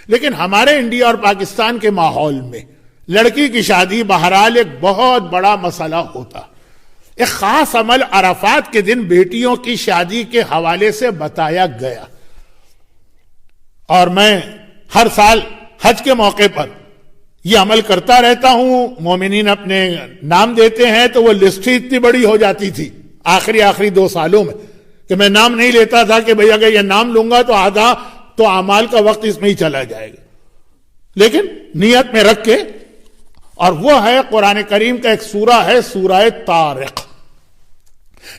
لیکن ہمارے انڈیا اور پاکستان کے ماحول میں لڑکی کی شادی بہرحال ایک بہت بڑا مسئلہ ہوتا. ایک خاص عمل عرفات کے دن بیٹیوں کی شادی کے حوالے سے بتایا گیا، اور میں ہر سال حج کے موقع پر یہ عمل کرتا رہتا ہوں. مومنین اپنے نام دیتے ہیں تو وہ لسٹ ہی اتنی بڑی ہو جاتی تھی آخری 2 سالوں میں کہ میں نام نہیں لیتا تھا کہ بھئی اگر یہ نام لوں گا تو آدھا تو اعمال کا وقت اس میں ہی چلا جائے گا. لیکن نیت میں رکھ کے، اور وہ ہے قرآن کریم کا ایک سورہ ہے سورہ طارق،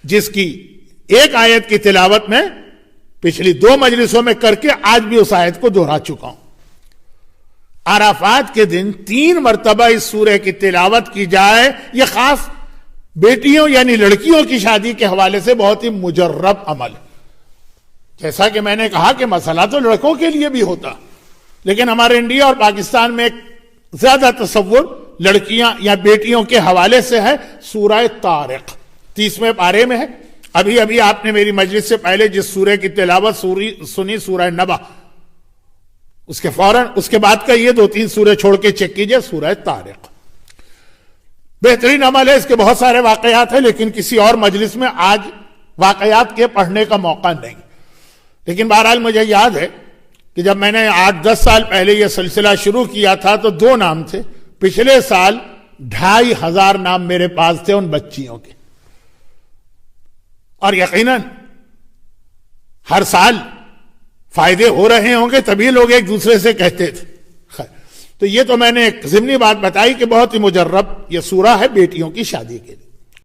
جس کی ایک آیت کی تلاوت میں پچھلی 2 مجلسوں میں کر کے آج بھی اس آیت کو دہرا چکا ہوں. عرفات کے دن 3 مرتبہ اس سورہ کی تلاوت کی جائے، یہ خاص بیٹیوں یعنی لڑکیوں کی شادی کے حوالے سے بہت ہی مجرب عمل. جیسا کہ میں نے کہا کہ مسئلہ تو لڑکوں کے لیے بھی ہوتا، لیکن ہمارے انڈیا اور پاکستان میں ایک زیادہ تصور لڑکیاں یا بیٹیوں کے حوالے سے ہے. سورہ طارق 30ویں پارے میں ہے. ابھی آپ نے میری مجلس سے پہلے جس سورہ کی تلاوت سنی سورہ نبا، اس کے فوراً اس کے بعد کا یہ 2-3 سورہ چھوڑ کے چیک کیجئے سورہ طارق. بہترین عمل ہے. اس کے بہت سارے واقعات ہیں، لیکن کسی اور مجلس میں آج واقعات کے پڑھنے کا موقع نہیں. لیکن بہرحال مجھے یاد ہے کہ جب میں نے 8-10 سال پہلے یہ سلسلہ شروع کیا تھا تو 2 نام تھے. پچھلے سال 2500 نام میرے پاس تھے ان بچیوں کے، اور یقیناً ہر سال فائدے ہو رہے ہوں گے تبھی لوگ ایک دوسرے سے کہتے تھے. تو یہ تو میں نے ایک ضمنی بات بتائی کہ بہت ہی مجرب یہ سورہ ہے بیٹیوں کی شادی کے لیے.